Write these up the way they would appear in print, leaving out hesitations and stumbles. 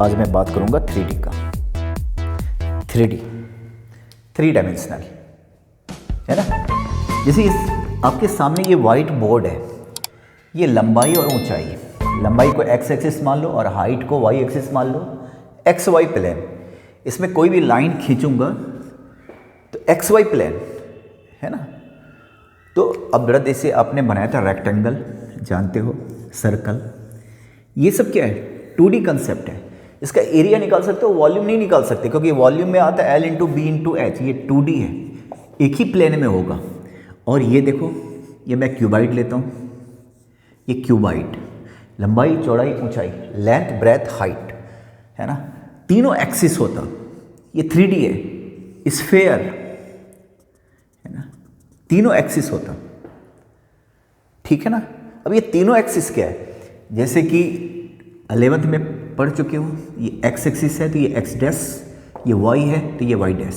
आज मैं बात करूंगा 3D का। 3D, 3 डायमेंशनल, है ना। जैसे आपके सामने ये वाइट बोर्ड है, ये लंबाई और ऊंचाई, लंबाई को x एक्सिस मान लो और हाइट को y एक्सिस मान लो, एक्स वाई प्लेन। इसमें कोई भी लाइन खींचूंगा तो एक्स वाई प्लेन, है ना। तो अब जरा जैसे आपने बनाया था रेक्टेंगल, जानते हो, सर्कल, ये सब क्या है, 2D कंसेप्ट है। इसका एरिया निकाल सकते हो, वॉल्यूम नहीं निकाल सकते, क्योंकि वॉल्यूम में आता है L into B into H, ये 2D है, एक ही प्लेन में होगा। और ये देखो, ये मैं क्यूबाइड लेता हूँ, ये क्यूबाइड, लंबाई चौड़ाई ऊंचाई, लेंथ ब्रेथ हाइट, है ना, तीनों एक्सिस होता। ये 3D है, स्फेयर, है ना, तीनों एक्सिस होता, ठीक है ना। अब ये तीनों एक्सिस क्या है, जैसे कि 11th में पढ़ चुके हो, ये एक्स एक्सिस है तो ये एक्स डैश, ये वाई है तो ये वाई डैश।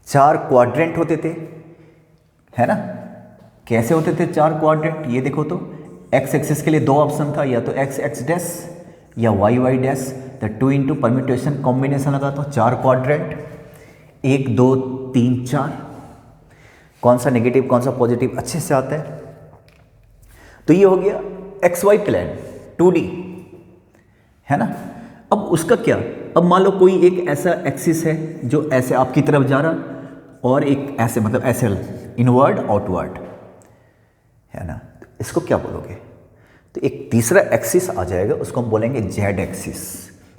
4 क्वाड्रेंट होते थे, है ना। कैसे होते थे 4 क्वाड्रेंट, ये देखो तो एक्स एक्सिस के लिए 2 ऑप्शन था, या तो एक्स एक्स डैश या वाई वाई डैश। तो 2 इंटू परम्यूटेशन कॉम्बिनेशन लगाता हूँ, 4 क्वाड्रेंट, 1 2 3 4, कौन सा नेगेटिव कौन सा पॉजिटिव अच्छे से आता है। तो ये हो गया एक्स वाई प्लेन 2D, है ना। अब उसका क्या, अब मान लो कोई एक ऐसा एक्सिस है जो ऐसे आपकी तरफ जा रहा और एक ऐसे, मतलब ऐसे इनवर्ड आउटवर्ड, है ना। तो इसको क्या बोलोगे, तो एक तीसरा एक्सिस आ जाएगा, उसको हम बोलेंगे जेड एक्सिस,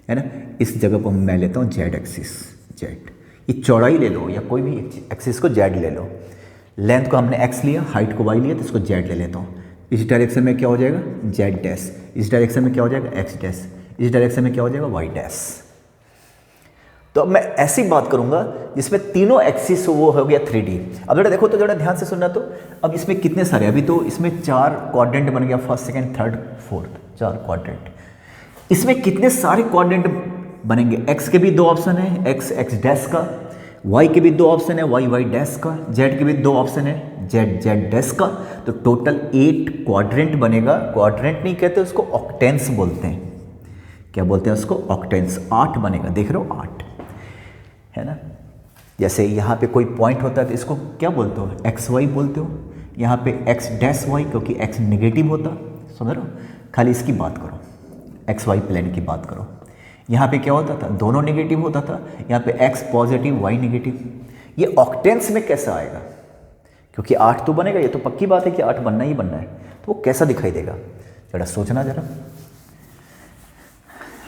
है ना। इस जगह पर मैं लेता हूँ जेड एक्सिस, जेड, ये चौड़ाई ले लो या कोई भी एक्सिस को जेड ले लो। लेंथ को हमने एक्स लिया, हाइट को वाई लिया, तो इसको जेड ले लेता हूँ। इस डायरेक्शन में क्या हो जाएगा, जेड डैश, इस डायरेक्शन में क्या हो जाएगा, एक्स डैश, इस डायरेक्शन में क्या हो जाएगा, वाई डैश। तो अब मैं ऐसी बात करूंगा जिसमें तीनों एक्सिस वो हो गया 3D। अब जरा देखो तो, जरा ध्यान से सुनना। तो अब इसमें कितने सारे, अभी तो इसमें 4 क्वाड्रेंट बन गया, first second third fourth, 4 quadrant. इसमें कितने सारे क्वाड्रेंट बनेंगे, एक्स के भी 2 ऑप्शन है, एक्स एक्स डैश का, वाई के भी 2 ऑप्शन है, वाई वाई डैश का, जेड के भी 2 ऑप्शन है, जेड जेड डैश का। तो टोटल 8 क्वाड्रेंट बनेगा। क्वाड्रेंट नहीं कहते उसको, ऑक्टेंस बोलते हैं। क्या बोलते हैं उसको, ऑक्टेंस। 8 बनेगा, देख रहे हो 8, है ना। जैसे यहाँ पे कोई पॉइंट होता है तो इसको क्या बोलते हो, एक्स वाई बोलते हो। यहाँ पे एक्स डैश वाई, क्योंकि एक्स नेगेटिव होता, समझ रहे हो। खाली इसकी बात करो, एक्स वाई प्लेन की बात करो। यहाँ पे क्या होता था, दोनों नेगेटिव होता था, यहाँ पे एक्स पॉजिटिव वाई नेगेटिव। ये ऑक्टेंस में कैसा आएगा, क्योंकि 8 तो बनेगा, ये तो पक्की बात है कि 8 बनना ही बनना है। तो वो कैसा दिखाई देगा, जरा सोचना जरा।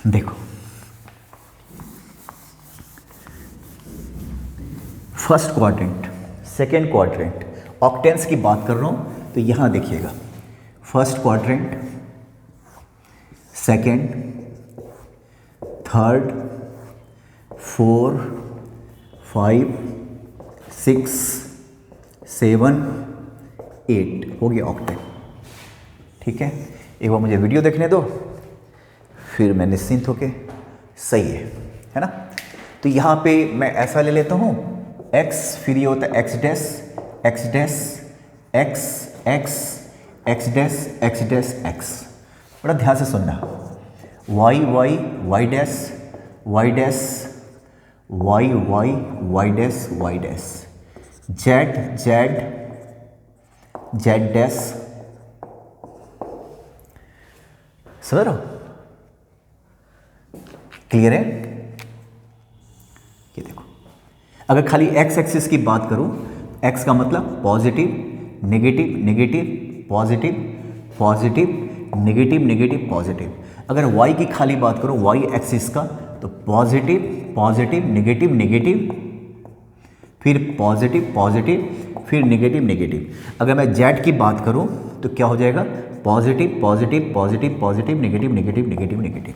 देखो, फर्स्ट क्वाड्रेंट, सेकेंड क्वाड्रेंट, ऑक्टेंस की बात कर रहा हूँ। तो यहाँ देखिएगा, फर्स्ट क्वाड्रेंट, सेकेंड, थर्ड, 4 5 6 7 8 हो गया ऑक्टेन, ठीक है। एक बार मुझे वीडियो देखने दो, फिर मैं निश्चिंत होके, सही है ना। तो यहाँ पे मैं ऐसा ले लेता हूँ, x, फिर ये होता है x dash, x dash, x x, x dash, x dash, x. बड़ा ध्यान से सुनना, y y y dash, y dash, y y y dash, y dash, z z, z dash. समझ रहे हो, क्लियर है। ये देखो, अगर खाली एक्स एक्सिस की बात करूं, एक्स का मतलब positive negative negative positive positive negative negative positive. अगर वाई की खाली बात करूं, वाई एक्सिस का, तो पॉजिटिव पॉजिटिव नेगेटिव नेगेटिव, फिर पॉजिटिव पॉजिटिव, फिर नेगेटिव नेगेटिव। अगर मैं जेड की बात करूं तो क्या हो जाएगा, positive positive positive positive negative negative negative negative.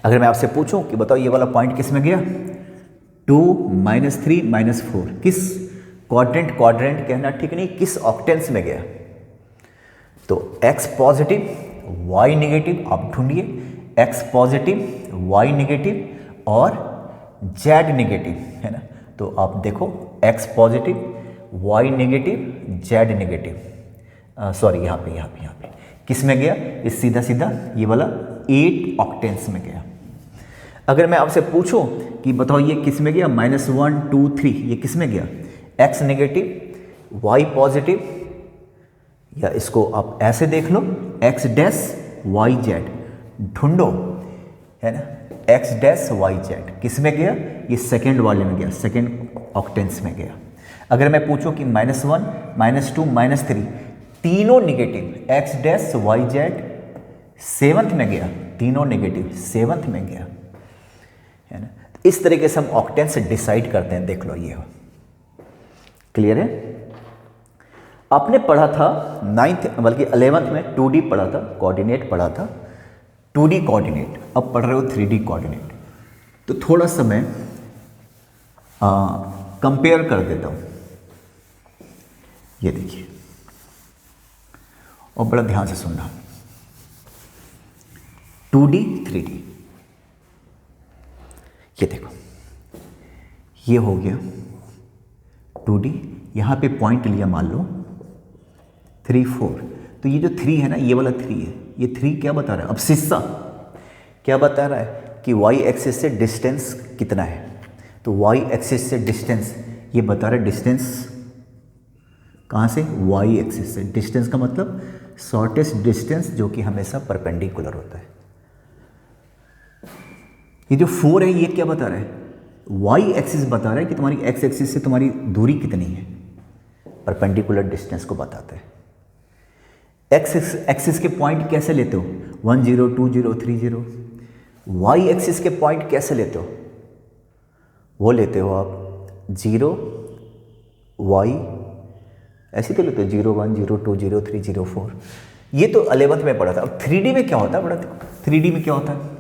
अगर मैं आपसे पूछूं कि बताओ ये वाला पॉइंट किस में गया, 2 -3 -4, किस क्वाड्रेंट, क्वाड्रेंट कहना ठीक नहीं, किस ऑक्टेंस में गया। तो एक्स पॉजिटिव वाई नेगेटिव, आप ढूंढिए एक्स पॉजिटिव वाई नेगेटिव और जेड नेगेटिव, है ना। तो आप देखो, x positive y negative z negative, sorry यहाँ पे किस में गया, इस सीधा सीधा ये वाला मतलब 8 ऑक्टेन्स में गया। अगर मैं आपसे पूछूं कि बताओ ये किस में गया, -1 2 3, ये किस में गया, x नेगेटिव y पॉजिटिव, या इसको आप ऐसे देख लो x डैश y जेड, ढूंढो, है ना, x डैश y जेड किस में गया, ये सेकेंड वाले में गया, सेकेंड ऑक्टेंस में गया। अगर मैं पूछूं कि -1 -2 -3 तीनों negative, x dash y Z seventh में गया, तीनों नेगेटिव सेवंथ में गया, है ना। इस तरीके से हम ऑक्टेंस डिसाइड करते हैं। देख लो ये हो, क्लियर है। आपने पढ़ा था 9th बल्कि 11th में 2D पढ़ा था, कोऑर्डिनेट पढ़ा था, 2D कोऑर्डिनेट, अब पढ़ रहे हो 3D कोऑर्डिनेट। तो थोड़ा सा मैं कंपेयर कर देता हूं। ये देखिए और बड़ा ध्यान से सुनना, 2D 3D, ये देखो ये हो गया 2D, यहां पे पॉइंट लिया मान लो 3 4, तो ये जो 3 है ना, ये वाला 3 है, ये 3 क्या बता रहा है, अब सिस्सा क्या बता रहा है कि y एक्सिस से डिस्टेंस कितना है। तो y एक्सिस से डिस्टेंस ये बता रहा है, डिस्टेंस कहाँ से, y एक्सिस से। डिस्टेंस का मतलब शॉर्टेस्ट डिस्टेंस जो कि हमेशा परपेंडिकुलर होता है। ये जो 4 है ये क्या बता रहा है, y एक्सिस बता रहा है कि तुम्हारी x एक्सिस से तुम्हारी दूरी कितनी है, परपेंडिकुलर डिस्टेंस को बताता है। x एक्सिस के पॉइंट कैसे लेते हो, 1 0 2 0 3 0। y एक्सिस के पॉइंट कैसे लेते हो, वो लेते हो आप 0 y, ऐसे तो लेते हो 0 1 0 2 0 3 0 4। ये तो 11th में पढ़ा था। अब 3D में क्या होता है, बड़ा 3D में क्या होता है,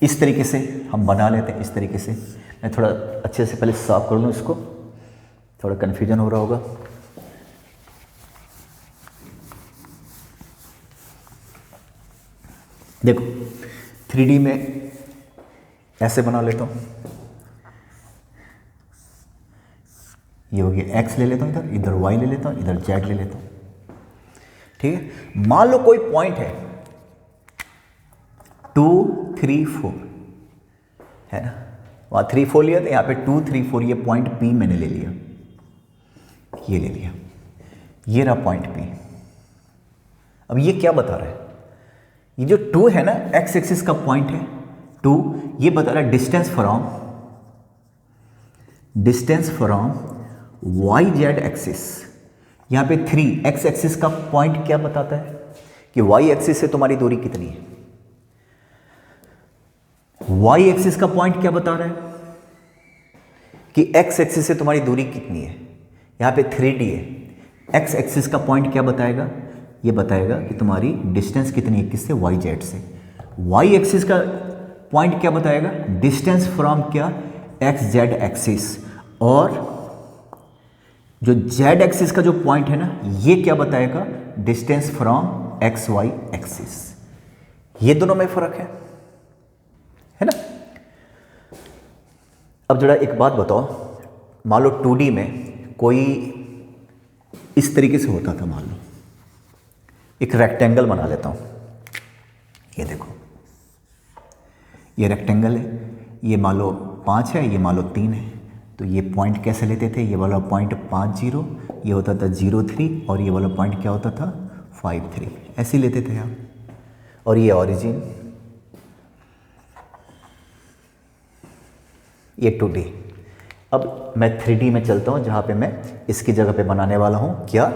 इस तरीके से हम बना लेते हैं। इस तरीके से मैं थोड़ा अच्छे से पहले साफ कर लूँ इसको, थोड़ा कन्फ्यूजन हो रहा होगा। देखो 3D में ऐसे बना लेता हूँ, ये हो गया x ले लेता हूँ, इधर इधर y ले लेता हूँ, इधर z ले लेता हूँ, ठीक है। मान लो कोई पॉइंट है 2 3 4, है ना, वहाँ 3 4 लिया, तो यहाँ पे 2 3 4, ये पॉइंट P मैंने ले लिया, ये ले लिया, ये रहा पॉइंट P। अब ये क्या बता रहा है, ये जो 2 है ना, x एक्सिस का पॉइंट है 2, ये बता रहा है distance from y z axis. यहाँ पे 3 x एक्सिस का पॉइंट क्या बताता है कि y एक्सिस से तुम्हारी दूरी कितनी है। y एक्सिस का पॉइंट क्या बता रहा है कि x एक्सिस से तुम्हारी दूरी कितनी है। यहाँ पे 3D है, x एक्सिस का पॉइंट क्या बताएगा, ये बताएगा कि तुम्हारी डिस्टेंस कितनी है, किससे, y z से। y एक्सिस का पॉइंट क्या बताएगा, डिस्टेंस फ्रॉम क्या, x z एक्सिस। और जो z एक्सिस का जो पॉइंट है ना, ये क्या बताएगा, distance from x y axis. ये दोनों में फर्क है ना। अब जरा एक बात बताओ, मान लो 2D में कोई इस तरीके से होता था, मान लो एक रेक्टेंगल बना लेता हूं, ये देखो ये रेक्टेंगल है, ये मान लो 5 है, ये मान लो 3 है। तो ये पॉइंट कैसे लेते थे, ये वाला पॉइंट 5 0, ये होता था 0 3, और ये वाला पॉइंट क्या होता था 5 3, ऐसे ही लेते थे आप। और ये ऑरिजिन, ये 2D। अब मैं 3D में चलता हूं, जहां पे मैं इसकी जगह पे बनाने वाला हूं क्या,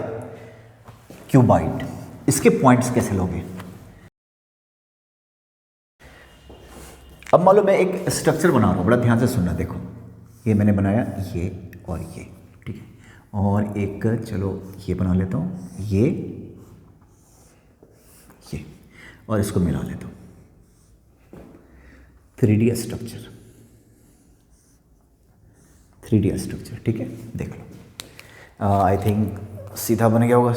क्यूबाइड। इसके पॉइंट्स कैसे लोगे। अब मान लो मैं एक स्ट्रक्चर बना रहा हूं, बड़ा ध्यान से सुनना। देखो ये मैंने बनाया, ये और ये, ठीक है। और एक चलो ये बना लेता हूँ, ये और इसको मिला लेता हूँ। 3D स्ट्रक्चर, 3D स्ट्रक्चर, ठीक है। देख लो, आई थिंक सीधा बन गया होगा,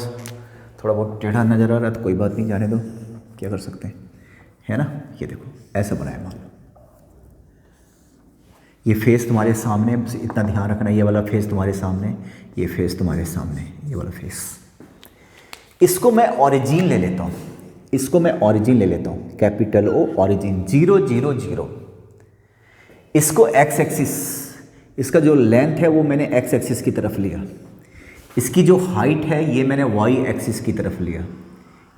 थोड़ा बहुत टेढ़ा नज़र आ रहा है तो कोई बात नहीं, जाने दो, क्या कर सकते हैं, है ना। ये देखो ऐसा बनाया मान लो, ये फेस तुम्हारे सामने, इतना ध्यान रखना, ये वाला फेस तुम्हारे सामने, ये फेस तुम्हारे सामने, ये वाला फेस। इसको मैं ऑरिजिन ले लेता हूँ, इसको मैं ऑरिजिन ले लेता हूँ, कैपिटल ओ ऑरिजिन 0 0 0। इसको एक्स एक्सिस, इसका जो लेंथ है वो मैंने एक्स एक्सिस की तरफ लिया, इसकी जो हाइट है ये मैंने वाई एक्सिस की तरफ लिया,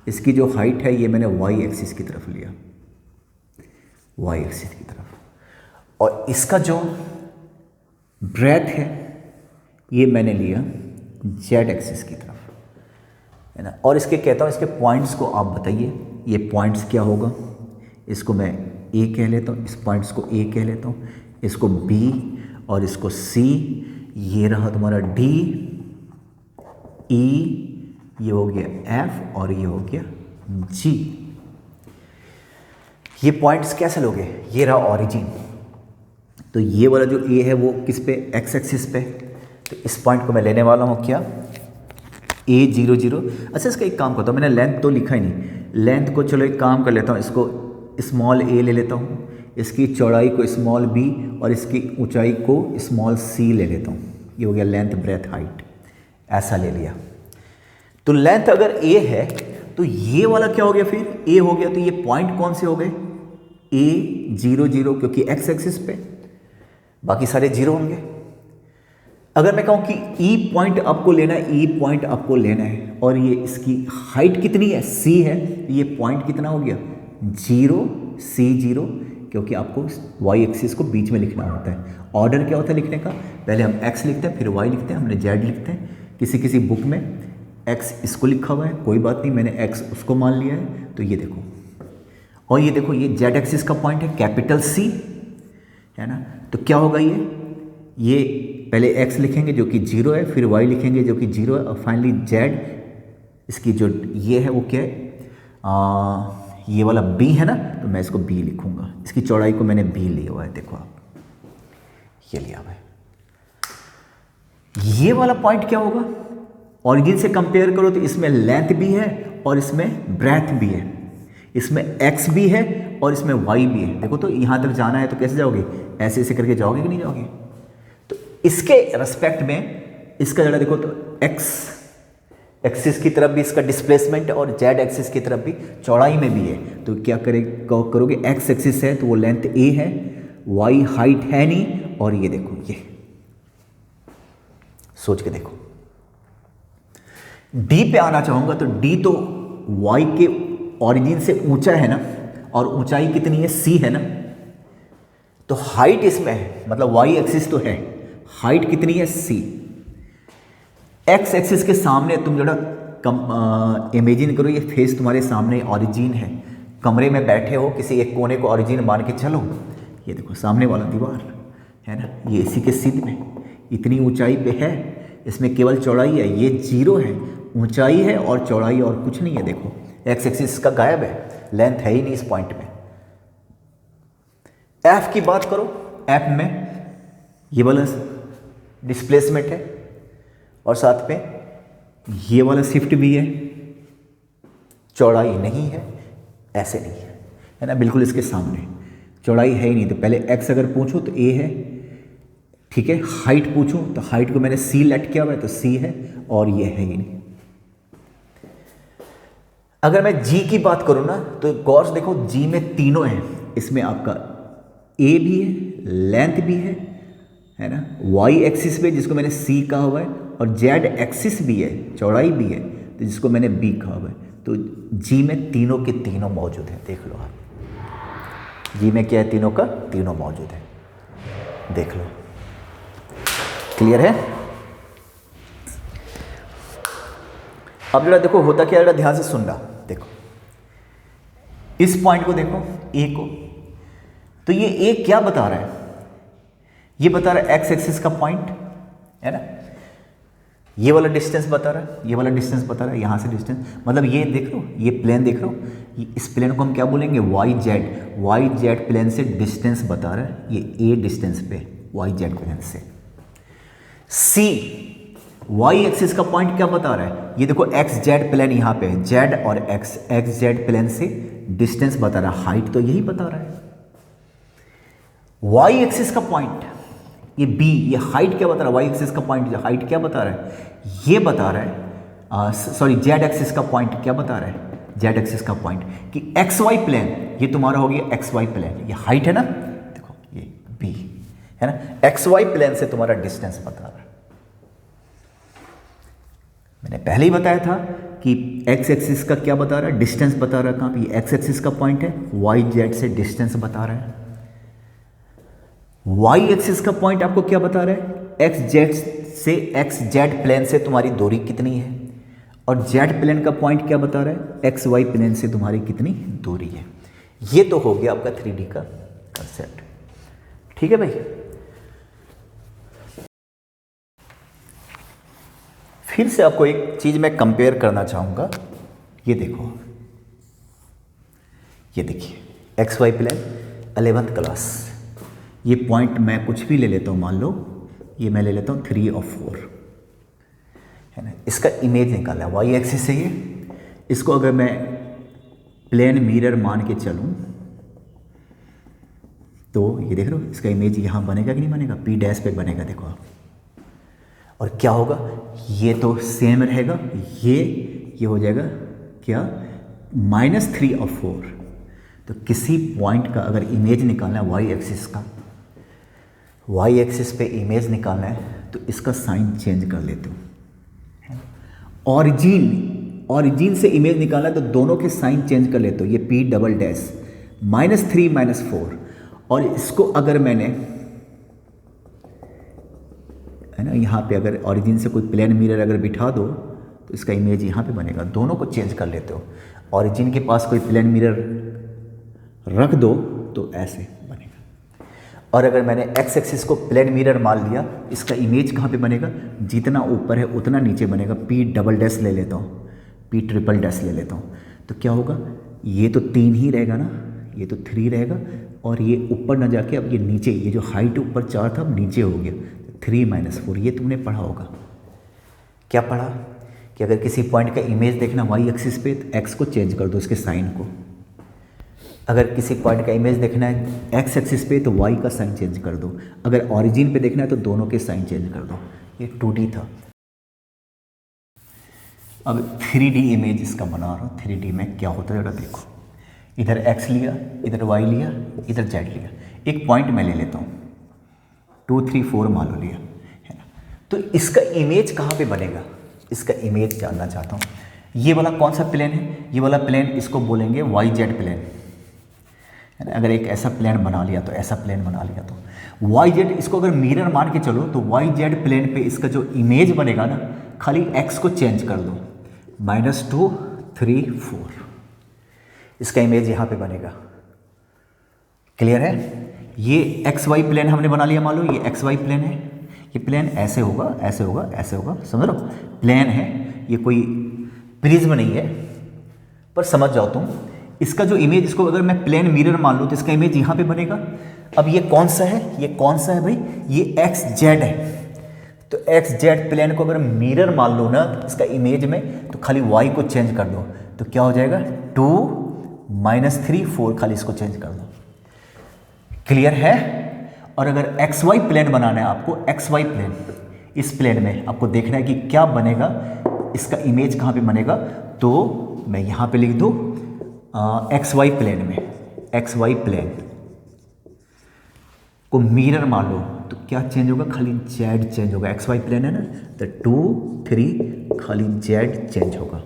इसकी जो हाइट है ये मैंने वाई एक्सिस की तरफ लिया, वाई एक्सिस की तरफ, और इसका जो ब्रेथ है ये मैंने लिया जेड एक्सिस की तरफ, है ना। और इसके कहता हूँ, इसके पॉइंट्स को आप बताइए, ये पॉइंट्स क्या होगा। इसको मैं ए कह लेता हूँ, इस पॉइंट्स को ए कह लेता हूँ, इसको बी और इसको सी, ये रहा तुम्हारा डी, ई, ये हो गया एफ और ये हो गया जी। ये पॉइंट्स कैसे लोगे, ये रहा ऑरिजिन, तो ये वाला जो ए है वो किस पे, एक्स एक्सिस पे, तो इस पॉइंट को मैं लेने वाला हूँ क्या, ए 0 0। अच्छा इसका एक काम करता हूँ, मैंने लेंथ तो लिखा ही नहीं, लेंथ को चलो एक काम कर लेता हूँ, इसको स्मॉल ए ले लेता हूँ, इसकी चौड़ाई को स्मॉल बी और इसकी ऊंचाई को स्मॉल सी ले लेता हूँ, ये हो गया लेंथ ब्रेथ हाइट, ऐसा ले लिया। तो लेंथ अगर ए है तो ये वाला क्या हो गया, फिर ए हो गया, तो ये पॉइंट कौन से हो गए, ए 0 0, क्योंकि एक्स एक्सिस पे, बाकी सारे 0 होंगे। अगर मैं कहूँ कि ई पॉइंट आपको लेना है, ई पॉइंट आपको लेना है, और ये इसकी हाइट कितनी है, सी है, ये पॉइंट कितना हो गया 0 C 0, क्योंकि आपको वाई एक्सिस को बीच में लिखना होता है। ऑर्डर क्या होता है लिखने का, पहले हम एक्स लिखते हैं, फिर वाई लिखते हैं, हमने जेड लिखते हैं, किसी किसी बुक में एक्स इसको लिखा हुआ है, कोई बात नहीं, मैंने एक्स उसको मान लिया है। तो ये देखो, और ये देखो, ये जेड एक्सिस का पॉइंट है कैपिटल सी, है ना। तो क्या होगा, ये पहले एक्स लिखेंगे जो कि 0 है, फिर वाई लिखेंगे जो कि 0 है, और फाइनली जेड, इसकी जो ये है वो क्या है, ये वाला बी है ना, तो मैं इसको बी लिखूंगा, इसकी चौड़ाई को मैंने बी लिया हुआ है, देखो आप ये लिया हुआ है। ये वाला पॉइंट क्या होगा, ऑरिजिन से कंपेयर करो तो इसमें लेंथ भी है और इसमें ब्रेथ भी है, इसमें एक्स भी है और इसमें वाई भी है। देखो तो यहां तक जाना है तो कैसे जाओगे, ऐसे ऐसे करके जाओगे कि नहीं जाओगे। तो इसके रेस्पेक्ट में इसका जरा देखो तो एक्स एक्सिस की तरफ भी इसका डिस्प्लेसमेंट है और जेड एक्सिस की तरफ भी चौड़ाई में भी है। तो क्या करोगे, एक्स एक्सिस है तो वो लेंथ ए है, वाई हाइट है नहीं, और ये देखो, ये सोच के देखो। डी पे आना चाहूंगा तो डी तो वाई के ऑरिजिन से ऊंचा है ना, और ऊंचाई कितनी है, सी है ना, तो हाइट इसमें है, मतलब वाई एक्सिस तो है, हाइट कितनी है, सी। एक्स एक्सिस के सामने तुम जरा इमेजिन करो, ये फेस तुम्हारे सामने ऑरिजिन है, कमरे में बैठे हो, किसी एक कोने को ऑरिजिन मान के चलो, ये देखो सामने वाला दीवार है ना, ये इसी के सिद्ध में इतनी ऊंचाई पे है, इसमें केवल चौड़ाई है, ये 0 है, ऊंचाई है और चौड़ाई और कुछ नहीं है। देखो एक्स एक्सिस का गायब है, लेंथ है ही नहीं इस पॉइंट में। एफ की बात करो, एफ में ये वाला डिस्प्लेसमेंट है और साथ में ये वाला शिफ्ट भी है, चौड़ाई नहीं है, ऐसे नहीं है ना, बिल्कुल इसके सामने चौड़ाई है ही नहीं। तो पहले एक्स अगर पूछूं तो ए है, ठीक है, हाइट पूछूं तो हाइट को मैंने सी लेट किया हुआ है तो सी है, और ये है ही नहीं। अगर मैं जी की बात करूं ना तो गौर से देखो, जी में तीनों हैं, इसमें आपका ए भी है, लेंथ भी है ना, वाई एक्सिस पे जिसको मैंने सी कहा हुआ है, और जेड एक्सिस भी है, चौड़ाई भी है, तो जिसको मैंने बी कहा हुआ है। तो जी में तीनों के तीनों मौजूद हैं, देख लो आप, जी में क्या है, तीनों का तीनों मौजूद है, देख लो, क्लियर है। अब जरा देखो होता क्या, जरा ध्यान से सुनना, देखो इस पॉइंट को देखो, ए को, तो ये ए क्या बता रहा है, ये बता रहा है एक्स एक्सिस का पॉइंट है ना, ये वाला डिस्टेंस बता रहा है, ये वाला डिस्टेंस बता रहा है, यहां से डिस्टेंस, मतलब ये देख लो, ये प्लेन देख लो, इस प्लेन को हम क्या बोलेंगे, वाई जेड प्लेन से डिस्टेंस बता रहा है, ये ए डिस्टेंस पे वाई जेड प्लेन से। सी वाई एक्सिस का पॉइंट क्या बता रहा है, ये देखो एक्स जेड प्लेन यहाँ पे, जेड और एक्स जेड प्लेन से डिस्टेंस बता रहा है, हाइट तो यही बता रहा है। वाई एक्सिस का पॉइंट ये बी, ये हाइट क्या बता रहा है, वाई एक्सिस का पॉइंट हाइट क्या बता रहा है, ये बता रहा है, सॉरी जेड एक्सिस का पॉइंट क्या बता रहा है, जेड एक्सिस का पॉइंट कि एक्स वाई प्लेन, ये तुम्हारा हो गया एक्स वाई प्लेन, ये हाइट है ना, देखो ये बी है ना, एक्स वाई प्लेन से तुम्हारा डिस्टेंस बता रहा है। मैंने पहले ही बताया था कि एक्स एक्सिस का क्या बता रहा है, डिस्टेंस बता रहा है। कहाँ पे एक्स एक्सिस का पॉइंट है, वाई जेड से डिस्टेंस बता रहा है। वाई एक्सिस का पॉइंट आपको क्या बता रहा है, एक्स जेड से, एक्स जेड प्लेन से तुम्हारी दूरी कितनी है, और जेड प्लेन का पॉइंट क्या बता रहा है, एक्स वाई प्लेन से तुम्हारी कितनी दूरी है। ये तो हो गया आपका 3D का कंसेप्ट। ठीक है भाई। फिर से आपको एक चीज मैं कंपेयर करना चाहूंगा। ये देखो, ये देखिए x y plane 11th class, ये पॉइंट मैं कुछ भी ले लेता हूं, मान लो ये मैं ले लेता हूं 3 और 4 है ना। इसका इमेज निकाला है वाई एक्सिस से, ये इसको अगर मैं प्लेन मिरर मान के चलूं तो ये देख रहे हो, इसका इमेज यहां बनेगा कि नहीं बनेगा, पी डैश पे बनेगा, देखो आप। और क्या होगा, ये तो सेम रहेगा, ये हो जाएगा क्या, -3 और 4। तो किसी पॉइंट का अगर इमेज निकालना है वाई एक्सिस का, वाई एक्सिस पे इमेज निकालना है तो इसका साइन चेंज कर लेते हो। ऑरिजिन से इमेज निकालना है तो दोनों के साइन चेंज कर लेते हो। ये पी डबल डैश -3 -4, और इसको अगर मैंने है ना, यहाँ पे अगर ऑरिजिन से कोई प्लेन मिरर अगर बिठा दो तो इसका इमेज यहाँ पे बनेगा। दोनों को चेंज कर लेते हो, ऑरिजिन के पास कोई प्लेन मिरर रख दो तो ऐसे बनेगा। और अगर मैंने एक्स एक्सिस को प्लेन मिरर मान लिया, इसका इमेज कहाँ पे बनेगा, जितना ऊपर है उतना नीचे बनेगा। पी डबल डैश ले लेता हूँ, पी ट्रिपल डैश ले लेता हूँ, तो क्या होगा, ये तो 3 ही रहेगा ना, ये तो 3 रहेगा, और ये ऊपर ना जाके अब ये नीचे, ये जो हाइट ऊपर 4 था अब नीचे हो गया 3 - 4। ये तुमने पढ़ा होगा। क्या पढ़ा कि अगर किसी पॉइंट का इमेज देखना वाई एक्सिस पे, तो एक्स को चेंज कर दो, उसके साइन को। अगर किसी पॉइंट का इमेज देखना है एक्स एक्सिस पे तो वाई का साइन चेंज कर दो। अगर ऑरिजिन पे देखना है तो दोनों के साइन चेंज कर दो। ये 2D था। अब 3D इमेज इसका बना रहा हूँ। 3D में क्या होता है जरा देखो, इधर एक्स लिया, इधर वाई लिया, इधर जेड लिया। एक पॉइंट मैं ले लेता हूँ, 2 3 4 मान लो लिया है ना। तो इसका इमेज कहाँ पे बनेगा, इसका इमेज जानना चाहता हूँ। ये वाला कौन सा प्लेन है, ये वाला प्लेन इसको बोलेंगे वाई जेड प्लेन है ना। अगर एक ऐसा प्लेन बना लिया तो ऐसा प्लेन बना लिया तो वाई जेड, इसको अगर मिरर मान के चलो तो वाई जेड प्लेन पे इसका जो इमेज बनेगा ना, खाली एक्स को चेंज कर दो, -2 3 4, इसका इमेज यहाँ पे बनेगा। क्लियर है। ये एक्स वाई प्लेन हमने बना लिया, मान लो ये एक्स वाई प्लेन है। ये प्लेन ऐसे होगा, ऐसे होगा, ऐसे होगा, समझ लो प्लेन है, ये कोई प्रिज्म नहीं है, पर समझ जाओ तुम। इसका जो इमेज, इसको अगर मैं प्लेन मिरर मान लूँ तो इसका इमेज यहाँ पे बनेगा। अब ये कौन सा है, ये कौन सा है भाई, ये एक्स जेड है। तो एक्स जेड प्लेन को अगर मिरर मान लो ना इसका इमेज में, तो खाली वाई को चेंज कर दो, तो क्या हो जाएगा 2 -3 4, खाली इसको चेंज कर दो। क्लियर है। और अगर एक्स वाई प्लेन बनाना है आपको, एक्स वाई प्लेन, इस प्लेन में आपको देखना है कि क्या बनेगा, इसका इमेज कहाँ पे बनेगा, तो मैं यहाँ पे लिख दूँ एक्स वाई प्लेन में, एक्स वाई प्लेन को मिरर मान लो तो क्या चेंज होगा, खाली जेड चेंज होगा। एक्स वाई प्लेन है ना, तो 2 3 खाली जेड चेंज होगा।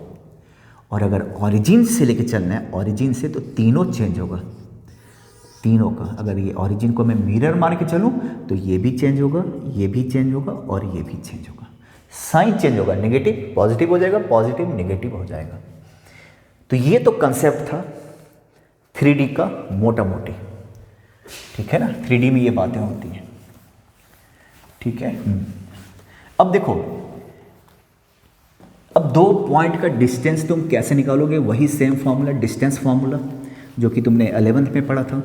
और अगर ऑरिजिन से लेके चलना है, ऑरिजिन से, तो तीनों चेंज होगा, तीनों का। अगर ये ऑरिजिन को मैं मिरर मान के चलूँ तो ये भी चेंज होगा, ये भी चेंज होगा, और ये भी चेंज होगा। साइन चेंज होगा, नेगेटिव पॉजिटिव हो जाएगा, पॉजिटिव नेगेटिव हो जाएगा। तो ये तो कंसेप्ट था 3D का मोटा मोटी, ठीक है ना। 3D में ये बातें होती हैं, ठीक है। अब देखो, अब 2 पॉइंट का डिस्टेंस तुम कैसे निकालोगे, वही सेम फॉर्मूला, डिस्टेंस फॉर्मूला, जो कि तुमने 11th में पढ़ा था।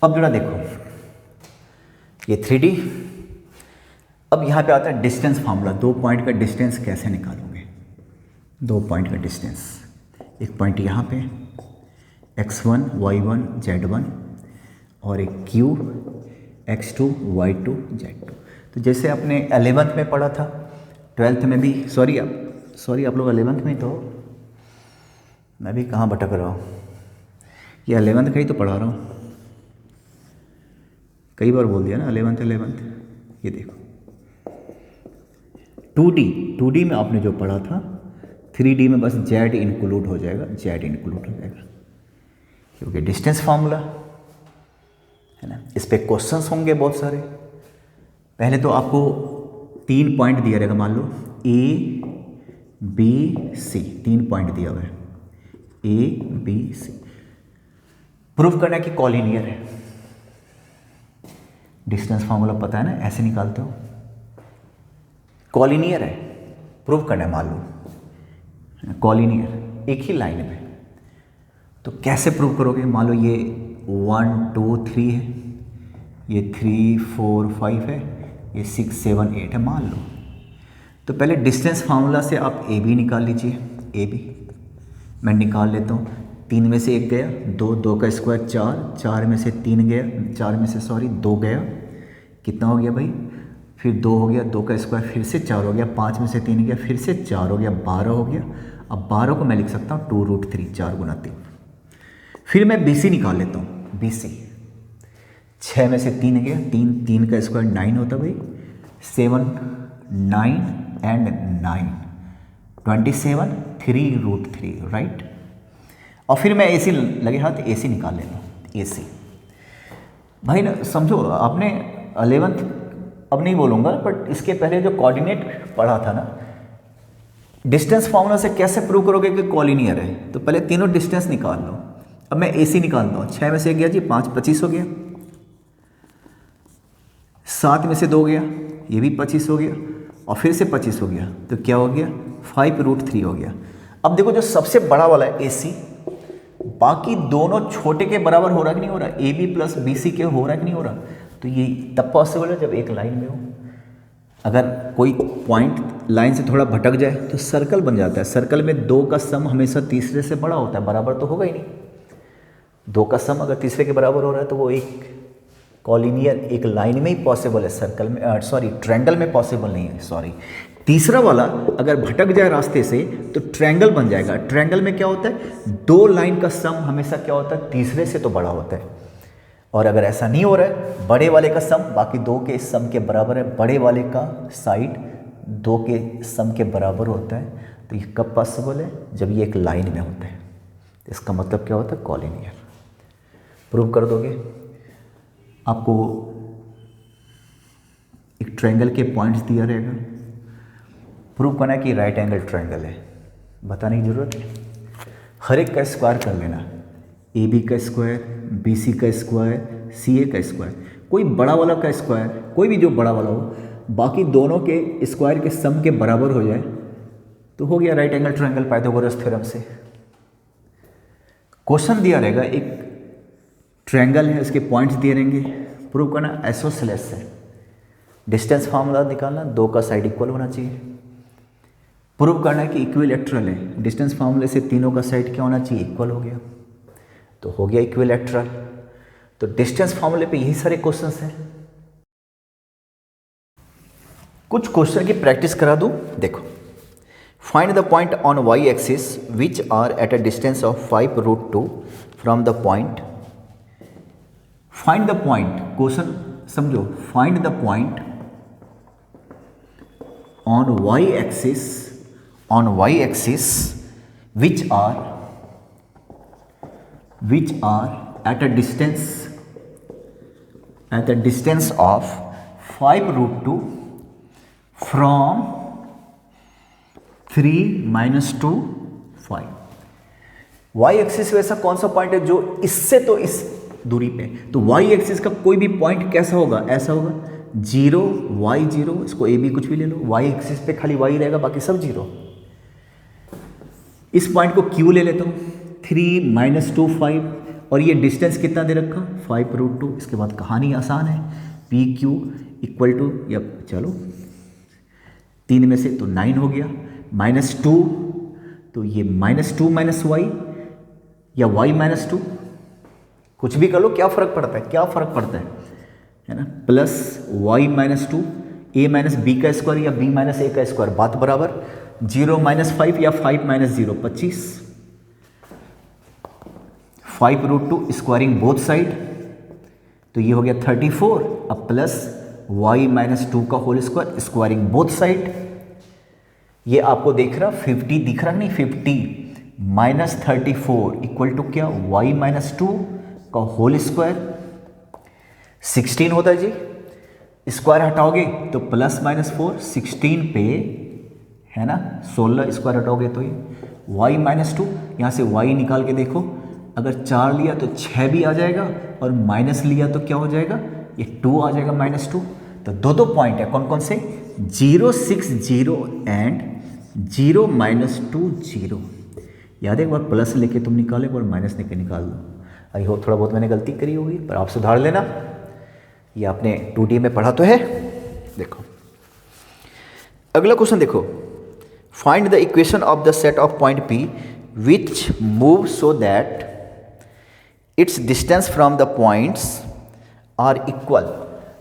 अब जरा देखो, ये 3D। अब यहाँ पे आता है डिस्टेंस फार्मूला। 2 पॉइंट का डिस्टेंस कैसे निकालोगे, दो पॉइंट का डिस्टेंस, एक पॉइंट यहाँ पे x1 y1 z1 और एक q x2 y2 z2। तो जैसे आपने 11th में पढ़ा था, 12th में भी, सॉरी आप लोग 11th में ही तो, मैं भी कहाँ भटक रहा हूँ, ये 11th का ही तो पढ़ा रहा हूँ, कई बार बोल दिया ना 11th। ये देखो 2D में आपने जो पढ़ा था, 3D में बस z इंक्लूड हो जाएगा, क्योंकि डिस्टेंस फार्मूला है ना। इस पे क्वेश्चंस होंगे बहुत सारे। पहले तो आपको 3 पॉइंट दिया रहेगा, मान लो A B C, 3 पॉइंट दिया हुआ है, ABC। प्रूफ करना है कि कॉलिनियर है। डिस्टेंस फार्मूला पता है ना, ऐसे निकालते हो, कॉलिनियर है, प्रूफ करना है, मान लो कॉलिनियर एक ही लाइन में। तो कैसे प्रूव करोगे? मान लो ये 1 2 3 है, ये 3 4 5 है, ये 6 7 8 है मान लो। तो पहले डिस्टेंस फार्मूला से आप ए बी निकाल लीजिए। ए बी मैं निकाल लेता हूँ, 3 में से 1 गया, 2 का स्क्वायर 4, 4 में से 3 गया, 4 में से 2 गया, कितना हो गया भाई? फिर 2 हो गया, 2 का स्क्वायर फिर से 4 हो गया, 5 में से 3 गया, फिर से 4 हो गया, 12 हो गया। अब 12 को मैं लिख सकता हूँ 2√3, 4 गुना 3। फिर मैं BC निकाल लेता हूँ, BC 6 में से 3 गया, 3 का स्क्वायर 9 होता भाई, 7 9 एंड 9 27, 3√3 राइट। और फिर मैं AC लगे हाथ, AC निकाल लेता हूँ, AC भाई ना, समझो आपने 11th, अब नहीं बोलूँगा, बट इसके पहले जो कोऑर्डिनेट पढ़ा था ना, डिस्टेंस फार्मूला से कैसे प्रूव करोगे कि कॉलिनियर है? तो पहले तीनों डिस्टेंस निकाल लो। अब मैं AC निकालता हूँ, 6 में से 1 गया जी, 5 25 हो गया, 7 में से 2 गया, ये भी 25 हो गया, और फिर से 25 हो गया, तो क्या हो गया? 5√3 हो गया। अब देखो जो सबसे बड़ा वाला है AC, बाकी दोनों छोटे के बराबर हो रहा कि नहीं हो रहा? AB प्लस BC के हो रहा कि नहीं हो रहा? तो ये तब पॉसिबल है जब एक लाइन में हो। अगर कोई पॉइंट लाइन से थोड़ा भटक जाए तो सर्कल बन जाता है। सर्कल में 2 का सम हमेशा तीसरे से बड़ा होता है, बराबर तो होगा ही नहीं। 2 का सम अगर तीसरे के बराबर हो रहा है तो वो एक कॉलिनियर, एक लाइन में ही पॉसिबल है, सर्कल में ट्रायंगल में पॉसिबल नहीं है। तीसरा वाला अगर भटक जाए रास्ते से तो ट्रायंगल बन जाएगा। ट्रायंगल में क्या होता है? 2 लाइन का सम हमेशा क्या होता है? तीसरे से तो बड़ा होता है। और अगर ऐसा नहीं हो रहा है, बड़े वाले का सम बाकी 2 के सम के बराबर है, बड़े वाले का साइड 2 के सम के बराबर होता है, तो ये कब पॉसिबल है? जब ये एक लाइन में होता है। तो इसका मतलब क्या होता है? कॉलिनियर। प्रूव कर दोगे? आपको एक ट्रायंगल के पॉइंट्स दिया रहेगा, प्रूव करना है कि राइट एंगल ट्रायंगल है, बताने की जरूरत है। हर एक का स्क्वायर कर लेना, AB का स्क्वायर, BC का स्क्वायर, CA का स्क्वायर, कोई बड़ा वाला का स्क्वायर, कोई भी जो बड़ा वाला हो, बाकी दोनों के स्क्वायर के सम के बराबर हो जाए तो हो गया right angle triangle Pythagoras theorem से। क्वेश्चन दिया रहेगा, एक ट्रायंगल है, उसके पॉइंट्स दिए रहेंगे, प्रूव करना आइसोसेलेस है। डिस्टेंस फार्मूला निकालना, 2 का साइड इक्वल होना चाहिए। प्रूव करना है कि इक्विलैटरल है। डिस्टेंस फार्मूले से तीनों का साइड क्या होना चाहिए? इक्वल हो गया, तो हो गया इक्विलैटरल। तो डिस्टेंस फार्मूले पे यही सारे क्वेश्चंस हैं। कुछ क्वेश्चन की प्रैक्टिस करा दूं, देखो। Find the point on y axis which are at a distance of 5√2 from the point. Find the point, question समझो, find the point on y axis which are at a distance of 5√2 from 3 - 2 5। y axis वैसा कौन सा point है जो इससे तो इस दूरी पे, तो y एक्सिस का कोई भी पॉइंट कैसा होगा? ऐसा होगा 0 y 0, इसको a b कुछ भी ले लो, y एक्सिस पे खाली y रहेगा, बाकी सब 0। इस पॉइंट को q ले लेता हूँ, 3 - 2 5, और ये डिस्टेंस कितना दे रखा? 5√2। इसके बाद कहानी आसान है, PQ इक्वल टू, चलो 3 में से तो 9 हो गया, -2 तो ये -2 माइनस वाई या y -2, कुछ भी कर लो, क्या फ़र्क पड़ता है, क्या फ़र्क पड़ता है ना, plus y -2 a minus B का स्क्वायर या b माइनस ए का स्क्वायर, बात बराबर। 0 - 5 या 5 - 0 25, 5√2 स्क्वायरिंग बोथ साइड, तो ये हो गया 34। अब प्लस y -2 का whole square squaring both side, ये आपको देख रहा 50 दिख रहा नहीं, 50 - 34 इक्वल टू क्या, y -2 का होल स्क्वायर 16 होता है जी। स्क्वायर हटाओगे तो प्लस -4, 16 पे है ना 16 स्क्वायर हटाओगे तो ये y -2, यहाँ से y निकाल के देखो, अगर 4 लिया तो 6 भी आ जाएगा और माइनस लिया तो क्या हो जाएगा, ये 2 आ जाएगा -2। तो दो पॉइंट है, कौन कौन से, 0 6 0 एंड 0 -2 0। याद है, एक बार प्लस लेके तुम निकालो, एक बार माइनस लेके निकाल दो। आई होप थोड़ा बहुत मैंने गलती करी होगी, पर आप सुधार लेना, ये आपने 2D में पढ़ा तो है। देखो अगला क्वेश्चन देखो, find the equation of the set of point P which move so that its distance from the points are equal.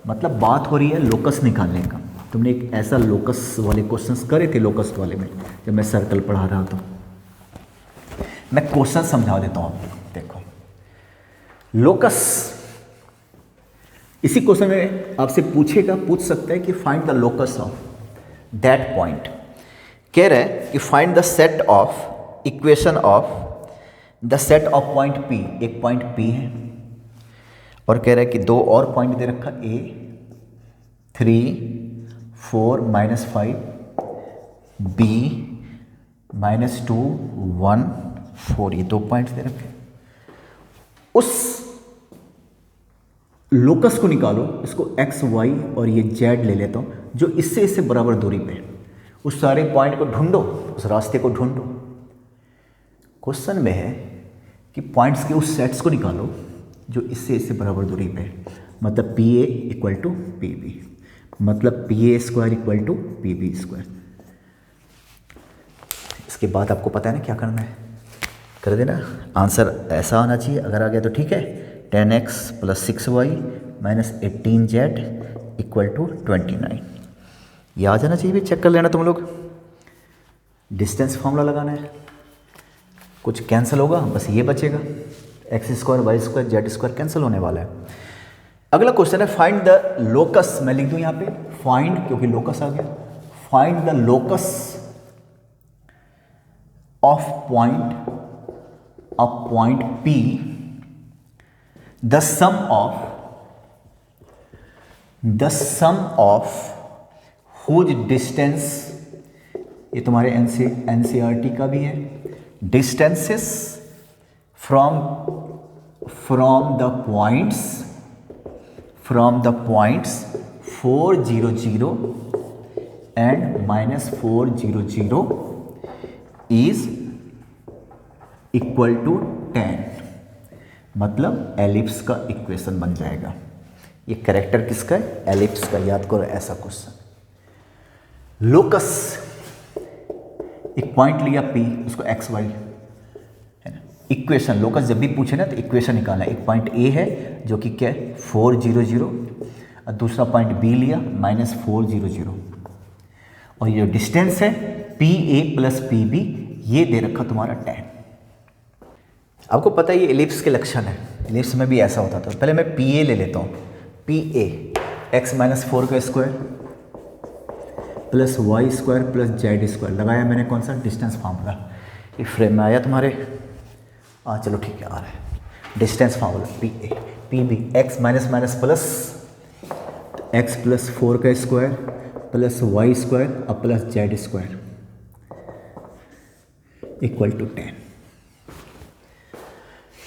मतलब बात हो रही है लोकस निकालने का। तुमने एक ऐसा लोकस वाले क्वेश्चंस करे थे, लोकस वाले में जब मैं सर्कल पढ़ा रहा था। मैं क्वेश्चन समझा देता हूँ आपको। देखो लोकस, इसी क्वेश्चन में आपसे पूछ सकता है कि find the locus of that point. कह रहा है कि find the set of equation of the set of point P। एक पॉइंट P है और कह रहा है कि दो और पॉइंट दे रखा, A 3 4 -5, B -2 1 4, ये 2 पॉइंट्स दे रखे। उस लोकस को निकालो, इसको x y और ये z ले लेता हूं, जो इससे बराबर दूरी पे है। उस सारे पॉइंट को ढूंढो, उस रास्ते को ढूंढो। क्वेश्चन में है कि पॉइंट्स के उस सेट्स को निकालो जो इससे बराबर दूरी पे है। मतलब PA इक्वल टू PB, मतलब PA square equal to PB square. इसके बाद आपको पता है ना क्या करना है, कर देना। आंसर ऐसा आना चाहिए, अगर आ गया तो ठीक है। 10x + 6y - 18z equal to 29, ये आ जाना चाहिए। भी चेक कर लेना तुम लोग। डिस्टेंस फॉर्मूला लगाना है, कुछ कैंसिल होगा, बस ये बचेगा, x² y² z² कैंसिल होने वाला है। अगला क्वेश्चन है फाइंड द लोकस। मैं लिख दूं यहाँ पे फाइंड, क्योंकि लोकस आ गया। Find the locus of point P, the sum of whose distance, ये तुम्हारे NCERT का भी है, distances from the points 4 0 0 and -4 0 0 is equal to 10। मतलब एलिप्स का इक्वेशन बन जाएगा। ये कैरेक्टर किसका है, एलिप्स का। याद करो ऐसा क्वेश्चन। लोकस, एक पॉइंट लिया P, उसको x y है ना। इक्वेशन, लोकस जब भी पूछे ना तो इक्वेशन निकालना। एक पॉइंट A है जो कि क्या है 4 0 0, और दूसरा पॉइंट B लिया -4 0 0, और ये जो डिस्टेंस है PA + PB, ये दे रखा तुम्हारा 10। आपको पता है ये एलिप्स के लक्षण है। एलिप्स में भी ऐसा होता था। पहले मैं PA ले लेता हूँ। PA x - 4 का स्क्वायर + y² + z² लगाया मैंने, कौन सा, डिस्टेंस फार्मूला। ये फ्रेम में आया तुम्हारे, चलो ठीक है, आ रहा है distance formula. PA PB x plus x + 4 का स्क्वायर + y² और + z² इक्वल टू 10।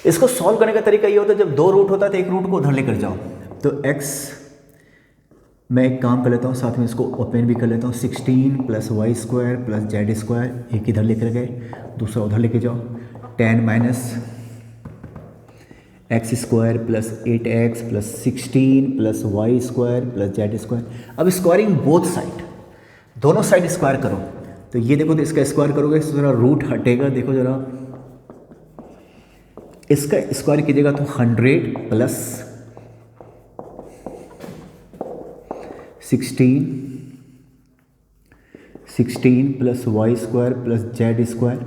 इसको सॉल्व करने का तरीका ये होता है, जब 2 रूट होता है तो एक रूट को उधर लेकर जाओ। तो x, मैं एक काम कर लेता हूँ, साथ में इसको ओपन भी कर लेता हूँ। 16 + y² + z², एक इधर लेकर गए, दूसरा उधर लेके जाओ। 10 - x² + 8x + 16 + y² + z²। अब स्क्वायरिंग बोथ साइड, दोनों साइड स्क्वायर करो तो ये देखो, तो इसका स्क्वायर करोगे तो जरा रूट हटेगा, देखो जरा, इसका स्क्वायर कीजिएगा तो 100 plus 16 plus Y square plus Z square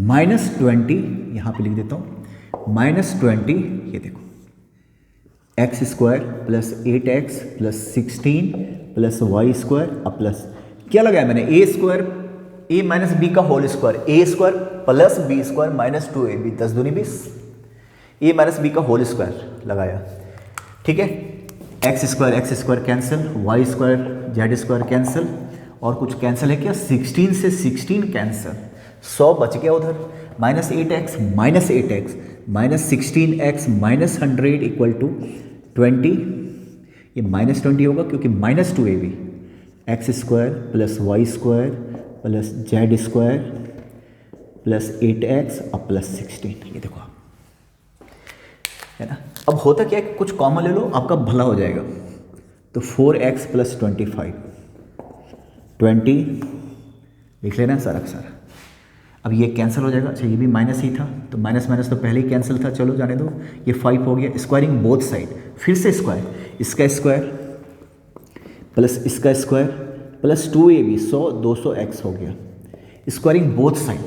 minus 20, यहाँ पे लिख देता हूँ -20, ये देखो X square plus 8x plus 16 plus Y square अब प्लस क्या लगाया मैंने, A square A minus B का whole square, A square plus B square minus 2ab, 10 दूनी 20, ए माइनस बी का होल स्क्वायर लगाया। ठीक है, x square cancel, Y square Z square cancel, और कुछ कैंसिल है क्या, 16 से 16 कैंसिल, 100 बच गया उधर, -8x minus 16x minus 100 equal to 20, ये -20 होगा क्योंकि -2ab, x square plus Y square plus Z square plus 8x अब प्लस 16, ये देखो है ना। अब होता क्या है, कुछ कॉमन ले लो, आपका भला हो जाएगा। तो 4x प्लस 25, 20 लिख लेना सारा का सारा। अब ये कैंसिल हो जाएगा, अच्छा ये भी माइनस ही था, तो माइनस माइनस तो पहले ही कैंसिल था, चलो जाने दो, ये 5 हो गया। स्क्वायरिंग बोथ साइड, फिर से स्क्वायर, इसका स्क्वायर प्लस इसका स्क्वायर प्लस 2ab, 100 200x हो गया, स्क्वायरिंग बोथ साइड।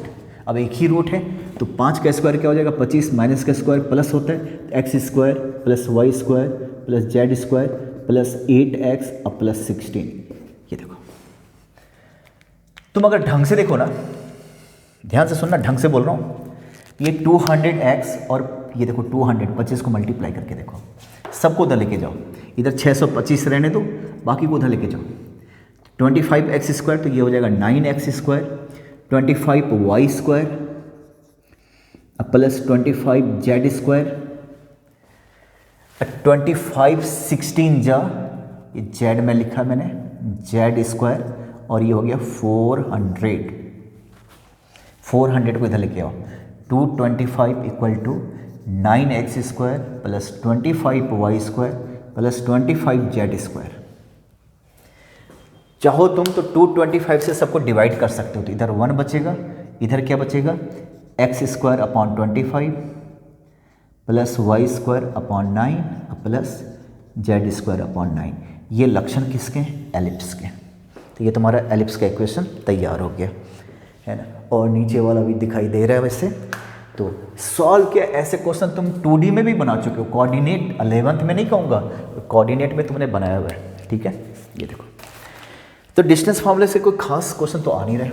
अब एक ही रूट है तो 5 का स्क्वायर क्या हो जाएगा, 25, माइनस का स्क्वायर प्लस होता है, x square plus Y square plus Z square plus 8x अब प्लस 16, ये देखो। तुम अगर ढंग से देखो ना, ध्यान से सुनना, ढंग से बोल रहा हूँ, ये 200x और ये देखो 225 को मल्टीप्लाई करके देखो, सबको उधर लेके जाओ, इधर 625 रहने दो, बाकी को उधर लेके जाओ। 25x स्क्वायर तो ये हो जाएगा 9x square, 25y square plus 25z square, 25 16 जा, ये z में लिखा मैंने, z स्क्वायर, और ये हो गया 400 को इधर लेके आओ, 225 equal to 9x square plus 25y square plus 25z square. चाहो तुम तो 225 से सबको डिवाइड कर सकते हो, तो इधर 1 बचेगा, इधर क्या बचेगा, x square upon 25 plus Y square upon 9 plus Z square upon 9। ये लक्षण किसके हैं, एलिप्स के। तो ये तुम्हारा एलिप्स का इक्वेशन तैयार हो गया है ना। और नीचे वाला भी दिखाई दे रहा है वैसे। तो सॉल्व किया, ऐसे क्वेश्चन तुम 2D में भी बना चुके हो, कोऑर्डिनेट 11th में नहीं कहूँगा, कोऑर्डिनेट में तुमने बनाया हुआ है। ठीक है, ये देखो। तो डिस्टेंस फार्मूले से कोई खास क्वेश्चन तो आ नहीं रहे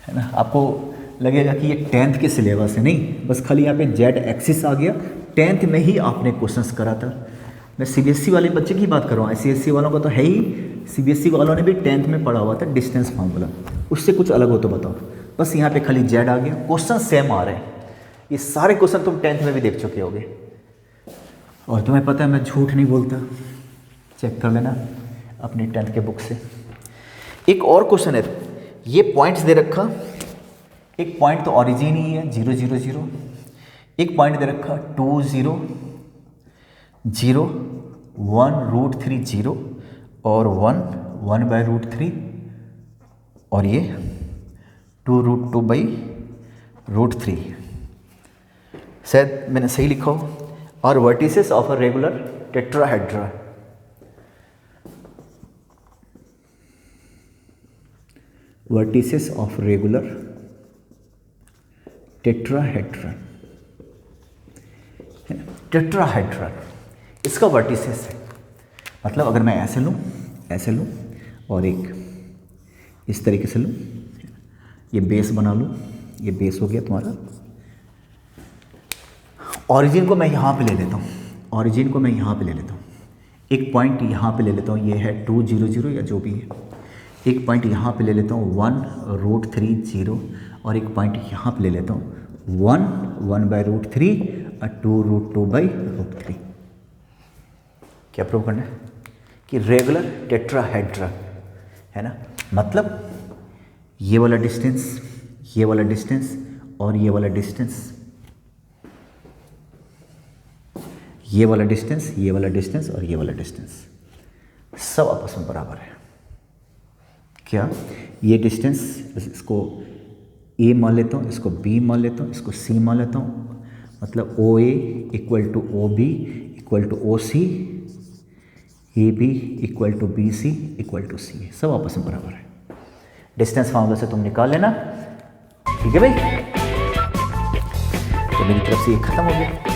है ना। आपको लगेगा कि ये 10th के सिलेबस है, नहीं, बस खाली यहाँ पे जेड एक्सिस आ गया, 10th में ही आपने क्वेश्चंस करा था। मैं सीबीएसई वाले बच्चे की बात कर रहा हूँ, आईसीएसई वालों का तो है ही, सीबीएसई वालों ने भी 10th में पढ़ा हुआ था डिस्टेंस फार्मूला, उससे कुछ अलग हो तो बताओ। बस यहाँ पे खाली जेड आ गया, क्वेश्चन सेम आ रहे हैं। ये सारे क्वेश्चन तुम 10th में भी देख चुके होगे, और तुम्हें पता है मैं झूठ नहीं बोलता, चेक कर लेना अपनी 10th के बुक से। एक और क्वेश्चन है, ये पॉइंट्स दे रखा, एक पॉइंट तो ऑरिजिन ही है 0 0 0, एक पॉइंट दे रखा 2 0 0 1√3 0 और 1/√3, और ये 2√2/√3। शायद मैंने सही लिखा हो। और vertices of a regular tetrahedron, vertices of regular tetrahedron, tetrahedron इसका वर्टिसेस है। मतलब अगर मैं ऐसे लूँ और एक इस तरीके से लूँ, ये बेस बना लूँ, ये बेस हो गया तुम्हारा। ऑरिजिन को मैं यहाँ पे ले लेता हूँ, ऑरिजिन को मैं यहाँ पे ले लेता हूँ, एक पॉइंट यहाँ पे ले लेता हूँ, ये है 2 0 0 या जो भी है, एक पॉइंट यहाँ पे ले लेता हूँ 1√3 0, और एक पॉइंट यहाँ पे ले लेता हूँ 1/√3 और 2√2/√3। क्या प्रूव करना है कि रेगुलर टेट्राहेड्रन है ना। मतलब ये वाला डिस्टेंस, ये वाला डिस्टेंस और ये वाला डिस्टेंस, ये वाला डिस्टेंस, ये वाला डिस्टेंस और ये वाला डिस्टेंस सब आपस में बराबर है। क्या ये डिस्टेंस, इसको ए मान लेता हूँ, इसको बी मान लेता हूँ, इसको सी मान लेता हूँ, मतलब O A equal to O B equal to O C, A B equal to B C equal to C है, सब आपस में बराबर है। डिस्टेंस फार्मूला से तुम निकाल लेना, ठीक है भाई। तो मेरी तरफ से ये खत्म हो गया।